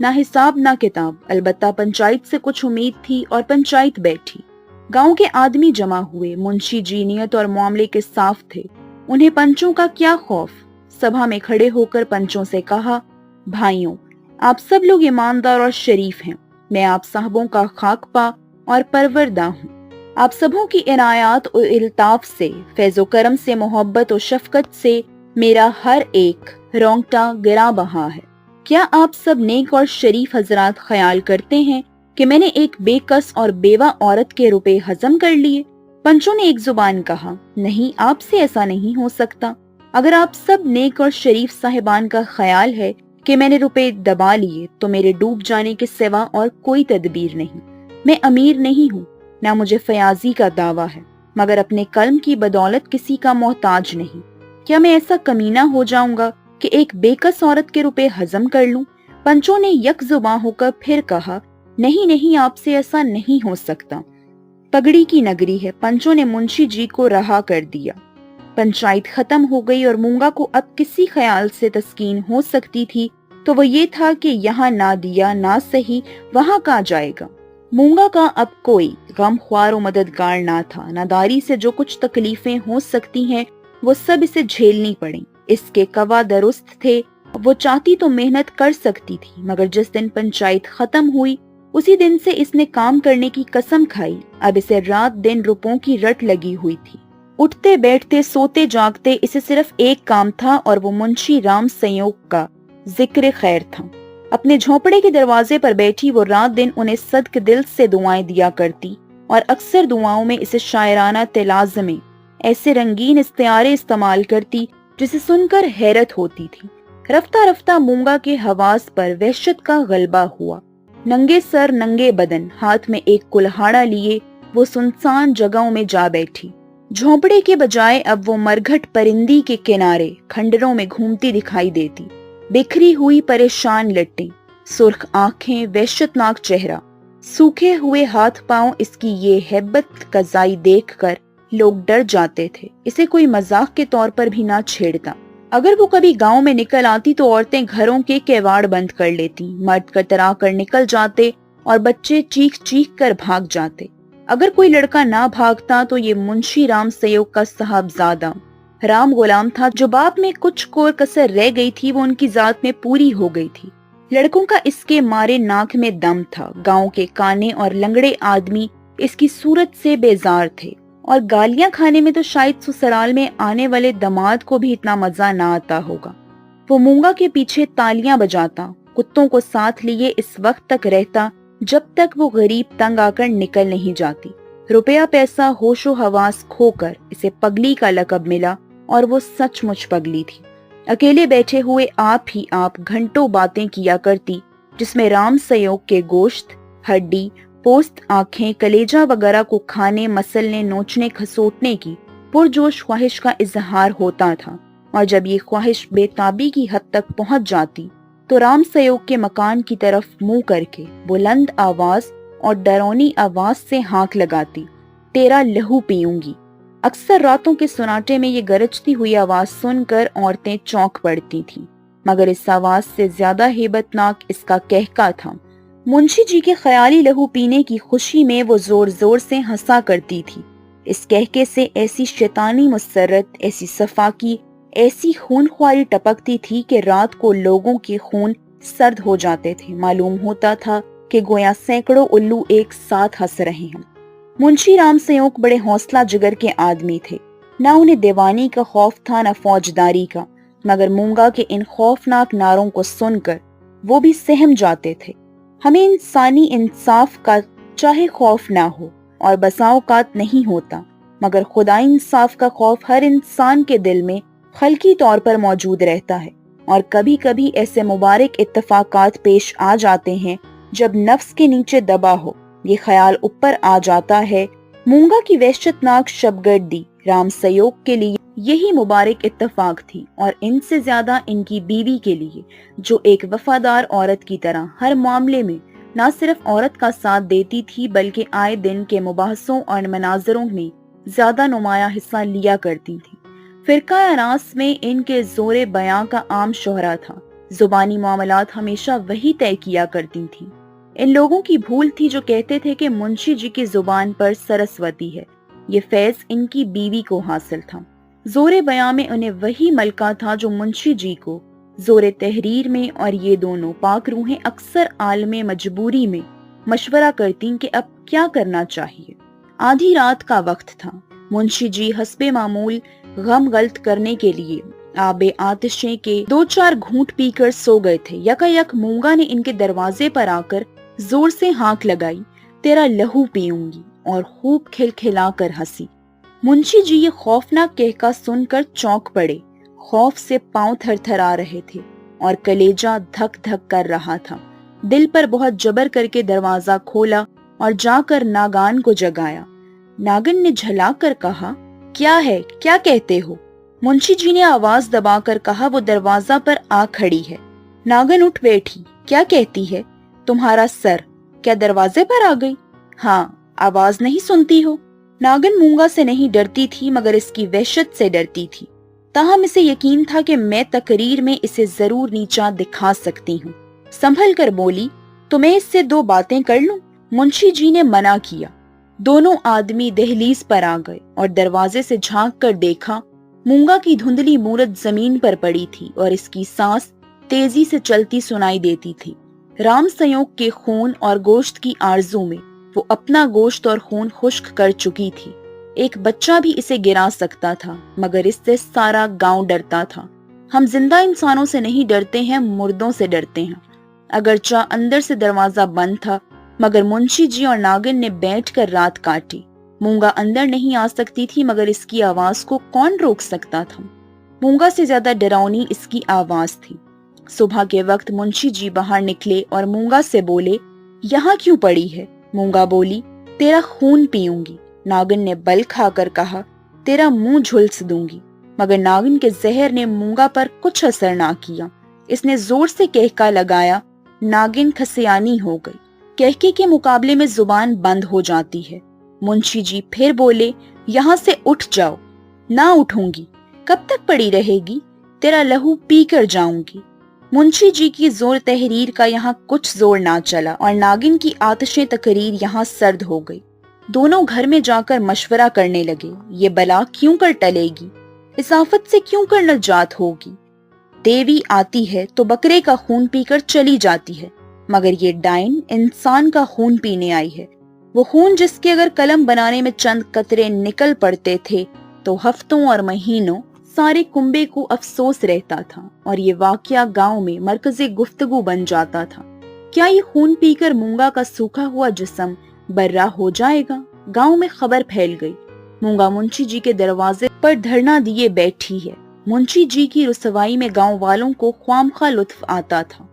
نہ حساب نہ کتاب، البتہ پنچایت سے کچھ امید تھی اور پنچایت بیٹھی۔ گاؤں کے آدمی جمع ہوئے، منشی جی نیت اور معاملے کے صاف تھے، انہیں پنچوں کا کیا خوف۔ سبھا میں کھڑے ہو کر پنچوں سے کہا، بھائیوں، آپ سب لوگ ایماندار اور شریف ہیں، میں آپ صاحبوں کا خاک پا اور پروردہ ہوں۔ آپ سبوں کی عنایات و الطاف سے، فیض و کرم سے، محبت و شفقت سے میرا ہر ایک رونگٹا گرا بہا ہے۔ کیا آپ سب نیک اور شریف حضرات خیال کرتے ہیں کہ میں نے ایک بے کس اور بیوہ عورت کے روپے ہضم کر لیے؟ پنچوں نے ایک زبان کہا، نہیں، آپ سے ایسا نہیں ہو سکتا۔ اگر آپ سب نیک اور شریف صاحبان کا خیال ہے کہ میں نے روپے دبا لیے تو میرے ڈوب جانے کے سوا اور کوئی تدبیر نہیں۔ میں امیر نہیں ہوں، نہ مجھے فیاضی کا دعویٰ ہے، مگر اپنے قلم کی بدولت کسی کا محتاج نہیں۔ کیا میں ایسا کمینہ ہو جاؤں گا کہ ایک بے کس عورت کے روپے ہضم کر لوں؟ پنچوں نے یک زباں ہو کر پھر کہا، نہیں نہیں، آپ سے ایسا نہیں ہو سکتا۔ پگڑی کی نگری ہے۔ پنچوں نے منشی جی کو رہا کر دیا۔ پنچایت ختم ہو گئی اور مونگا کو اب کسی خیال سے تسکین ہو سکتی تھی تو وہ یہ تھا کہ یہاں نہ دیا نہ سہی وہاں کہاں جائے گا۔ مونگا کا اب کوئی غم خوار و مددگار نہ تھا۔ ناداری سے جو کچھ تکلیفیں ہو سکتی ہیں وہ سب اسے جھیلنی پڑیں۔ اس کے قوا درست تھے، وہ چاہتی تو محنت کر سکتی تھی، مگر جس دن پنچایت ختم ہوئی اسی دن سے اس نے کام کرنے کی قسم کھائی۔ اب اسے رات دن روپوں کی رٹ لگی ہوئی تھی۔ اٹھتے بیٹھتے سوتے جاگتے اسے صرف ایک کام تھا اور وہ منشی رام سیوگ کا ذکر خیر تھا۔ اپنے جھونپڑے کے دروازے پر بیٹھی وہ رات دن انہیں صدق دل سے دعائیں دیا کرتی اور اکثر دعاؤں میں اسے شاعرانہ تلازمیں، ایسے رنگین استعارے استعمال کرتی جسے سن کر حیرت ہوتی تھی۔ رفتہ رفتہ مونگا کے حواس پر وحشت کا غلبہ ہوا۔ ننگے سر ننگے بدن، ہاتھ میں ایک کلہاڑا لیے وہ سنسان جگہوں میں جا بیٹھی۔ جھونپڑے کے بجائے اب وہ مرگھٹ پرندی کے کنارے کھنڈروں میں گھومتی دکھائی دیتی۔ بکھری ہوئی پریشان لٹیں، سرخ آنکھیں، وحشتناک چہرہ، سوکھے ہوئے ہاتھ پاؤں، اس کی یہ ہیبت قضائی دیکھ کر لوگ ڈر جاتے تھے۔ اسے کوئی مذاق کے طور پر بھی نہ چھیڑتا۔ اگر وہ کبھی گاؤں میں نکل آتی تو عورتیں گھروں کے کیواڑ بند کر لیتی، مرد کترا کر نکل جاتے اور بچے چیخ چیخ کر بھاگ جاتے۔ اگر کوئی لڑکا نہ بھاگتا تو یہ منشی رام سیوگ کا صاحبزادہ رام غلام تھا۔ جو باپ میں کچھ کور کسر رہ گئی تھی وہ ان کی ذات میں پوری ہو گئی تھی۔ لڑکوں کا اس کے مارے ناک میں دم تھا۔ گاؤں کے کانے اور لنگڑے آدمی اس کی صورت سے بیزار تھے، اور گالیاں کھانے میں تو شاید سسرال میں آنے والے داماد کو بھی اتنا مزہ نہ آتا ہوگا۔ وہ مونگا کے پیچھے تالیاں بجاتا، کتوں کو ساتھ لیے اس وقت تک رہتا جب تک وہ غریب تنگ آ کر نکل نہیں جاتی۔ روپیہ پیسہ ہوش و حواس کھو کر اسے پگلی کا لقب ملا، اور وہ سچ مچ پگلی تھی۔ اکیلے بیٹھے ہوئے آپ ہی آپ گھنٹوں باتیں کیا کرتی، جس میں رام سیوگ کے گوشت، ہڈی، پوست، آنکھیں، کلیجہ وغیرہ کو کھانے، مسلنے، نوچنے، کھسوٹنے کی پرجوش خواہش کا اظہار ہوتا تھا، اور جب یہ خواہش بے تابی کی حد تک پہنچ جاتی تو رام سیوگ کے مکان کی طرف منہ کر کے بلند آواز اور ڈرونی آواز سے ہانک لگاتی، تیرا لہو پیوں گی۔ اکثر راتوں کے سناٹے میں یہ گرجتی ہوئی آواز سن کر عورتیں چونک پڑتی تھیں، مگر اس آواز سے زیادہ ہیبت ناک اس کا کہکا تھا۔ منشی جی کے خیالی لہو پینے کی خوشی میں وہ زور زور سے ہنسا کرتی تھی۔ اس کہکے سے ایسی شیطانی مسرت، ایسی صفاکی، ایسی خون خواری ٹپکتی تھی کہ رات کو لوگوں کے خون سرد ہو جاتے تھے۔ معلوم ہوتا تھا کہ گویا سینکڑوں الو ایک ساتھ ہنس رہے ہیں۔ منشی رام سیوگ بڑے حوصلہ جگر کے آدمی تھے۔ نہ انہیں دیوانی کا خوف تھا نہ فوجداری کا، مگر مونگا کے ان خوفناک نعروں کو سن کر وہ بھی سہم جاتے تھے۔ ہمیں انسانی انصاف کا چاہے خوف نہ ہو، اور بسا اوقات نہیں ہوتا، مگر خدائی انصاف کا خوف ہر انسان کے دل میں خلقی طور پر موجود رہتا ہے، اور کبھی کبھی ایسے مبارک اتفاقات پیش آ جاتے ہیں جب نفس کے نیچے دبا ہو یہ خیال اوپر آ جاتا ہے۔ مونگا کی وحشت ناک شبگردی رام سیوگ کے لیے یہی مبارک اتفاق تھی، اور ان سے زیادہ ان کی بیوی کے لیے، جو ایک وفادار عورت کی طرح ہر معاملے میں نہ صرف عورت کا ساتھ دیتی تھی بلکہ آئے دن کے مباحثوں اور مناظروں میں زیادہ نمایاں حصہ لیا کرتی تھی۔ فرقہ اناس میں ان کے زور بیاں کا عام شہرہ تھا۔ زبانی معاملات ہمیشہ وہی طے کیا کرتی تھی۔ ان لوگوں کی بھول تھی جو کہتے تھے کہ منشی جی کی زبان پر سرسوتی ہے، یہ فیض ان کی بیوی کو حاصل تھا۔ زور بیاں میں انہیں وہی ملکہ تھا جو منشی جی کو زور تحریر میں، اور یہ دونوں پاک روحیں اکثر عالم مجبوری میں مشورہ کرتی کہ اب کیا کرنا چاہیے۔ آدھی رات کا وقت تھا۔ منشی جی حسب معمول غم غلط کرنے کے لیے آب آتشیں کے 2-4 گھونٹ پی کر سو گئے تھے۔ یکا مونگا نے ان کے دروازے پر آ کر زور سے ہانک لگائی، تیرا لہو پیوں گی، اور خوب کھلکھلا کر ہنسی۔ منشی جی یہ خوفناک کہکا سن کر چونک پڑے، خوف سے پاؤں تھر تھر آ رہے تھے اور کلیجہ دھک دھک کر رہا تھا۔ دل پر بہت جبر کر کے دروازہ کھولا اور جا کر ناگان کو جگایا۔ ناگن نے جھلا کر کہا، کیا ہے، کیا کہتے ہو؟ منشی جی نے آواز دبا کر کہا، وہ دروازہ پر آ کھڑی ہے۔ ناگن اٹھ بیٹھی، کیا کہتی ہے؟ تمہارا سر کیا دروازے پر آ گئی؟ ہاں، آواز نہیں سنتی ہو؟ ناگن مونگا سے نہیں ڈرتی تھی مگر اس کی وحشت سے ڈرتی تھی، تاہم اسے یقین تھا کہ میں تقریر میں اسے ضرور نیچا دکھا سکتی ہوں۔ سنبھل کر بولی، تو میں اس سے 2 باتیں کر لوں؟ منشی جی نے منع کیا۔ دونوں آدمی دہلیز پر آ گئے اور دروازے سے جھانک کر دیکھا، مونگا کی دھندلی مورت زمین پر پڑی تھی اور اس کی سانس تیزی سے چلتی سنائی دیتی تھی۔ رام سیوگ کے خون اور گوشت کی آرزو میں وہ اپنا گوشت اور خون خشک کر چکی تھی۔ ایک بچہ بھی اسے گرا سکتا تھا مگر اس سے سارا گاؤں ڈرتا تھا۔ ہم زندہ انسانوں سے نہیں ڈرتے ہیں، مردوں سے ڈرتے ہیں۔ اگرچہ اندر سے دروازہ بند تھا مگر منشی جی اور ناگن نے بیٹھ کر رات کاٹی۔ مونگا اندر نہیں آ سکتی تھی مگر اس کی آواز کو کون روک سکتا تھا؟ مونگا سے زیادہ ڈراؤنی اس کی آواز تھی۔ صبح کے وقت منشی جی باہر نکلے اور مونگا سے بولے، یہاں کیوں پڑی ہے؟ مونگا بولی، تیرا خون پیوں گی۔ ناگن نے بل کھا کر کہا، تیرا منہ جھلس دوں گی، مگر ناگن کے زہر نے مونگا پر کچھ اثر نہ کیا۔ اس نے زور سے کہکا لگایا، ناگن کھسیانی ہو گئی۔ کہکے کے مقابلے میں زبان بند ہو جاتی ہے۔ منشی جی پھر بولے، یہاں سے اٹھ جاؤ۔ نہ اٹھوں گی۔ کب تک پڑی رہے گی؟ تیرا لہو پی کر جاؤں گی۔ منشی جی کی زور تحریر کا یہاں کچھ زور نہ چلا اور ناگن کی آتشیں تقریر یہاں سرد ہو گئی۔ دونوں گھر میں جا کر مشورہ کرنے لگے، یہ بلا کیوں کر ٹلے گی؟ اس آفت سے کیوں کر نجات ہوگی؟ دیوی آتی ہے تو بکرے کا خون پی کر چلی جاتی ہے، مگر یہ ڈائن انسان کا خون پینے آئی ہے، وہ خون جس کے اگر قلم بنانے میں چند قطرے نکل پڑتے تھے تو ہفتوں اور مہینوں سارے کنبے کو افسوس رہتا تھا اور یہ واقعہ گاؤں میں مرکز گفتگو بن جاتا تھا۔ کیا یہ خون پی کر مونگا کا سوکھا ہوا جسم برا ہو جائے گا؟ گاؤں میں خبر پھیل گئی، مونگا منشی جی کے دروازے پر دھرنا دیے بیٹھی ہے۔ منشی جی کی رسوائی میں گاؤں والوں کو خوامخواہ لطف آتا تھا۔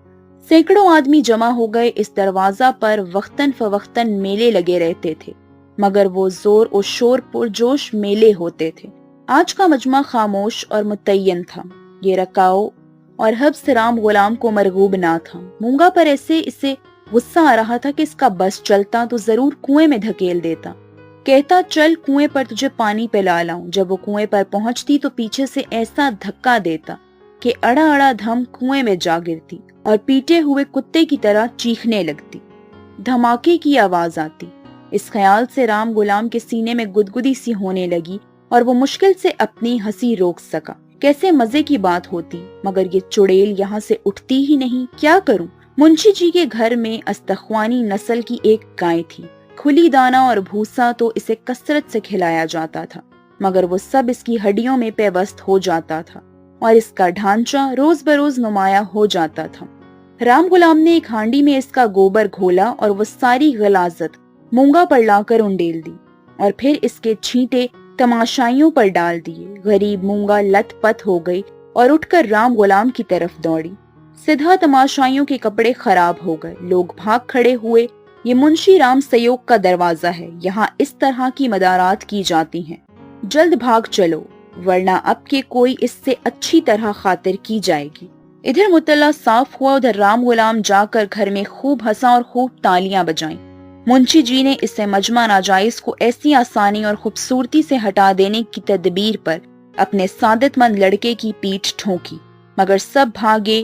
سینکڑوں آدمی جمع ہو گئے۔ اس دروازہ پر وقتاً فوقتاً میلے لگے رہتے تھے مگر وہ زور و شور پرجوش میلے ہوتے تھے۔ آج کا مجمع خاموش اور متعین تھا۔ یہ رکاؤ اور حبس رام غلام کو مرغوب نہ تھا۔ مونگا پر ایسے اسے غصہ آ رہا تھا کہ اس کا بس چلتا تو ضرور کنویں میں دھکیل دیتا، کہتا چل کنویں پر تجھے پانی پلا لاؤں۔ جب وہ کنویں پر پہنچتی تو پیچھے سے ایسا دھکا دیتا کہ اڑا اڑا دھم کنویں میں جا گرتی اور پیٹے ہوئے کتے کی طرح چیخنے لگتی۔ دھماکے کی آواز آتی۔ اس خیال سے رام غلام کے سینے میں گدگدی سی ہونے لگی اور وہ مشکل سے اپنی ہنسی روک سکا۔ کیسے مزے کی بات ہوتی، مگر یہ چڑیل یہاں سے اٹھتی ہی نہیں، کیا کروں؟ منشی جی کے گھر میں استخوانی نسل کی ایک گائے تھی۔ کھلی دانا اور بھوسا تو اسے کثرت سے کھلایا جاتا تھا مگر وہ سب اس کی ہڈیوں میں پیوست ہو جاتا تھا اور اس کا ڈھانچہ روز بروز نمایاں ہو جاتا تھا۔ رام غلام نے ایک ہانڈی میں اس کا گوبر گھولا اور وہ ساری غلاظت مونگا پر لا کر انڈیل دی اور پھر اس کے چھینٹے تماشائیوں پر ڈال دیے۔ غریب مونگا لت پت ہو گئی اور اٹھ کر رام غلام کی طرف دوڑی۔ سدھا تماشائیوں کے کپڑے خراب ہو گئے، لوگ بھاگ کھڑے ہوئے۔ یہ منشی رام سیوگ کا دروازہ ہے، یہاں اس طرح کی مدارات کی جاتی ہیں، جلد بھاگ چلو ورنہ اب کے کوئی اس سے اچھی طرح خاطر کی جائے گی۔ ادھر مطلع صاف ہوا، ادھر رام غلام جا کر گھر میں خوب ہنسا اور خوب تالیاں بجائیں۔ منشی جی نے اس سے مجمع ناجائز کو ایسی آسانی اور خوبصورتی سے ہٹا دینے کی تدبیر پر اپنے سعادت مند لڑکے کی پیٹھ ٹھونکی، مگر سب بھاگے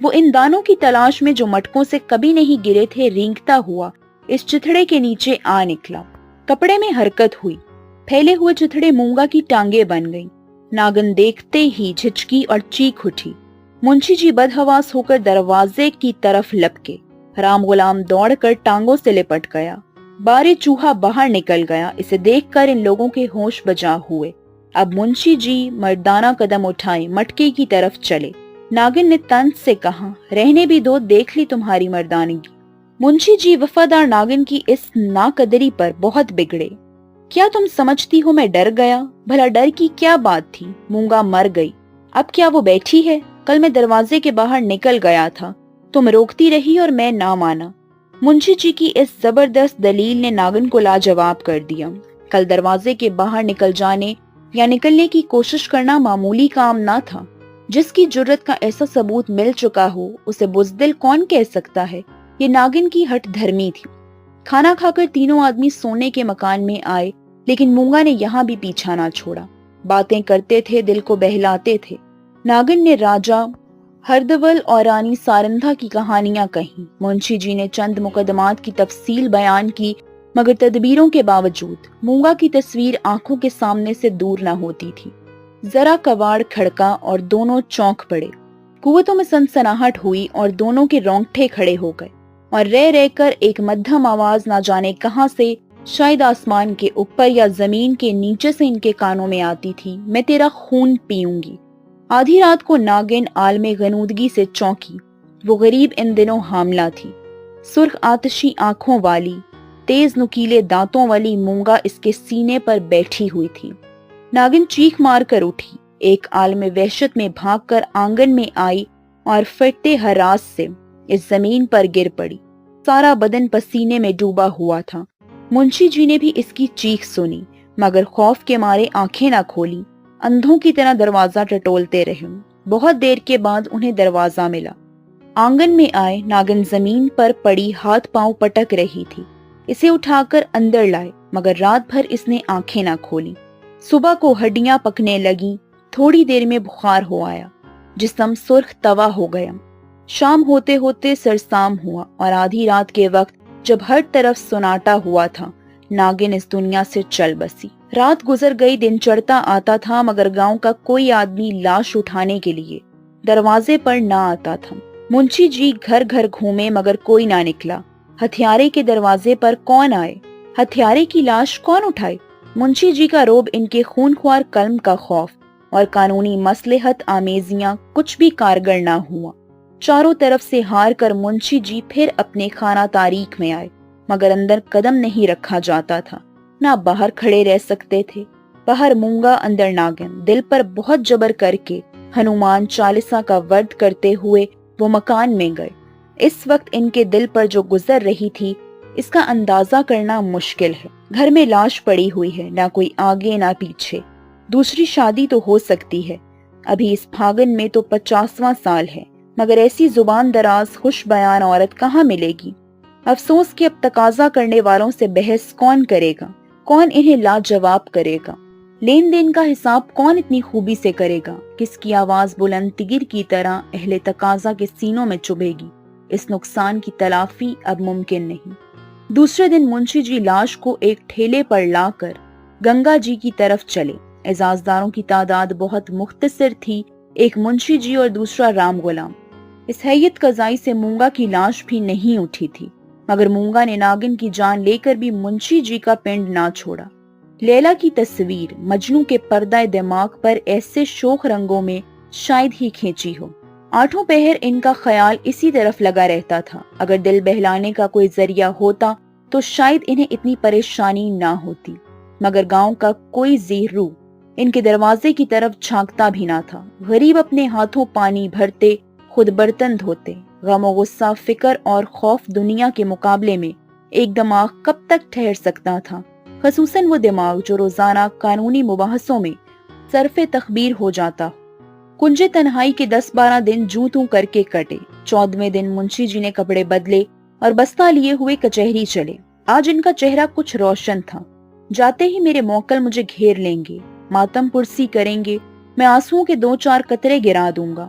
وہ ان دانوں کی تلاش میں جو مٹکوں سے کبھی نہیں گرے تھے رینگتا ہوا اس چتھڑے کے نیچے آ نکلا۔ کپڑے میں حرکت ہوئی، پھیلے ہوئے چتھڑے مونگا کی ٹانگیں بن گئیں۔ ناگن دیکھتے ہی جھچکی اور چیخ اٹھی۔ منشی جی بدحواس ہو کر دروازے کی طرف لپکے۔ رام غلام دوڑ کر ٹانگوں سے لپٹ گیا۔ بارے چوہا باہر نکل گیا۔ اسے دیکھ کر ان لوگوں کے ہوش بجا ہوئے۔ اب منشی جی مردانہ قدم اٹھائے مٹکے کی طرف چلے۔ ناگن نے طنز سے کہا، رہنے بھی دو، دیکھ لی تمہاری مردانگی۔ منشی جی وفادار ناگن کی اس ناقدری پر بہت بگڑے۔ کیا تم سمجھتی ہو میں ڈر گیا؟ بھلا ڈر کی کیا بات تھی؟ مونگا مر گئی، اب کیا وہ بیٹھی ہے؟ کل میں دروازے کے باہر نکل گیا تھا، تم روکتی رہی اور میں نہ مانا۔ منشی جی کی اس زبردست دلیل نے ناگن کو لاجواب کر دیا۔ کل دروازے کے باہر نکل جانے یا نکلنے کی کوشش کرنا معمولی کام نہ تھا۔ جس کی جرت کا ایسا ثبوت مل چکا ہو اسے بزدل کون کہہ سکتا ہے؟ یہ ناگن کی ہٹ دھرمی تھی۔ کھانا کھا کر تینوں آدمی سونے کے مکان میں آئے، لیکن مونگا نے یہاں بھی پیچھا نہ چھوڑا۔ باتیں کرتے تھے، دل کو بہلاتے تھے۔ ناگن نے راجا ہردول اور رانی سارندھا کی کہانیاں کہیں۔ منشی جی نے چند مقدمات کی تفصیل بیان کی، مگر تدبیروں کے باوجود مونگا کی تصویر آنکھوں کے سامنے سے دور نہ ہوتی تھی۔ ذرا کباڑ کھڑکا اور دونوں چونک پڑے۔ قوتوں میں سنسناہٹ ہوئی اور دونوں کے رونگٹے کھڑے ہو گئے، اور رہ رہ کر ایک مدھم آواز نہ جانے کہاں سے، شاید آسمان کے اوپر یا زمین کے نیچے سے ان کے کانوں میں آتی تھی، میں تیرا خون پیوں گی۔ آدھی رات کو ناگن عالم غنودگی سے چونکی۔ وہ غریب ان دنوں حاملہ تھی۔ سرخ آتشی آنکھوں والی، تیز نکیلے دانتوں والی مونگا اس کے سینے پر بیٹھی ہوئی تھی۔ ناگن چیخ مار کر اٹھی، ایک عالم وحشت میں بھاگ کر آنگن میں آئی اور پھٹتے ہراس سے اس زمین پر گر پڑی۔ سارا بدن پسینے میں ڈوبا ہوا تھا۔ منشی جی نے بھی اس کی چیخ سنی، مگر خوف کے مارے آنکھیں نہ کھولی، اندھوں کی طرح دروازہ ٹٹولتے رہے۔ بہت دیر کے بعد انہیں دروازہ ملا۔ آنگن میں آئے، ناگن زمین پر پڑی ہاتھ پاؤں پٹک رہی تھی۔ اسے اٹھا کر اندر لائے، مگر رات بھر اس نے آنکھیں نہ کھولی۔ صبح کو ہڈیاں پکنے لگیں، تھوڑی دیر میں بخار ہو آیا، جسم سرخ توا ہو گیا۔ شام ہوتے ہوتے سرسام ہوا، اور آدھی رات کے وقت جب ہر طرف سناٹا ہوا تھا، ناگن اس دنیا سے چل بسی۔ رات گزر گئی، دن چڑھتا آتا تھا، مگر گاؤں کا کوئی آدمی لاش اٹھانے کے لیے دروازے پر نہ آتا تھا۔ منشی جی گھر گھر گھومے، مگر کوئی نہ نکلا۔ ہتھیارے کے دروازے پر کون آئے؟ ہتھیارے کی لاش کون اٹھائے؟ منشی جی کا روب، ان کے خون خوار قلم کا خوف اور قانونی مصلحت آمیزیاں کچھ بھی کارگر نہ ہوا۔ چاروں طرف سے ہار کر منشی جی پھر اپنے خانہ تاریخ میں آئے، مگر اندر قدم نہیں رکھا جاتا تھا، نہ باہر کھڑے رہ سکتے تھے۔ باہر مونگا، اندر ناگن۔ دل پر بہت جبر کر کے ہنومان چالیسا کا ورد کرتے ہوئے وہ مکان میں گئے۔ اس وقت ان کے دل پر جو گزر رہی تھی اس کا اندازہ کرنا مشکل ہے۔ گھر میں لاش پڑی ہوئی ہے، نہ کوئی آگے نہ پیچھے۔ دوسری شادی تو ہو سکتی ہے، ابھی اس پھاگن میں تو 50واں سال ہے، مگر ایسی زبان دراز خوش بیان عورت کہاں ملے گی؟ افسوس کہ اب تقاضا کرنے والوں سے بحث کون کرے گا، کون انہیں لاجواب کرے گا؟ لین دین کا حساب کون اتنی خوبی سے کرے گا؟ کس کی آواز بلند تیر کی طرح اہل تقاضا کے سینوں میں چبھے گی؟ اس نقصان کی تلافی اب ممکن نہیں۔ دوسرے دن منشی جی لاش کو ایک ٹھیلے پر لا کر گنگا جی کی طرف چلے۔ اعزازداروں کی تعداد بہت مختصر تھی، ایک منشی جی اور دوسرا رام غلام۔ اس حیت قضائی سے مونگا کی لاش بھی نہیں اٹھی تھی، مگر مونگا نے ناگن کی جان لے کر بھی منشی جی کا پنڈ نہ چھوڑا۔ لیلا کی تصویر مجنوں کے پردہ دماغ پر ایسے شوخ رنگوں میں شاید ہی کھینچی ہو۔ آٹھوں پہر ان کا خیال اسی طرف لگا رہتا تھا۔ اگر دل بہلانے کا کوئی ذریعہ ہوتا تو شاید انہیں اتنی پریشانی نہ ہوتی، مگر گاؤں کا کوئی ذی روح ان کے دروازے کی طرف جھانکتا بھی نہ تھا۔ غریب اپنے ہاتھوں پانی بھرتے، خود برتن دھوتے۔ غم و غصہ، فکر اور خوف دنیا کے مقابلے میں ایک دماغ کب تک ٹھہر سکتا تھا؟ خصوصاً وہ دماغ جو روزانہ قانونی مباحثوں میں صرف تخبیر ہو جاتا۔ کنجے تنہائی کے 10-12 دن جوں توں کر کے کٹے۔ 14ویں دن منشی جی نے کپڑے بدلے اور بستہ لیے ہوئے کچہری چلے۔ آج ان کا چہرہ کچھ روشن تھا۔ جاتے ہی میرے موکل مجھے گھیر لیں گے، ماتم پرسی کریں گے، میں آنسوؤں کے 2-4 قطرے گرا دوں گا۔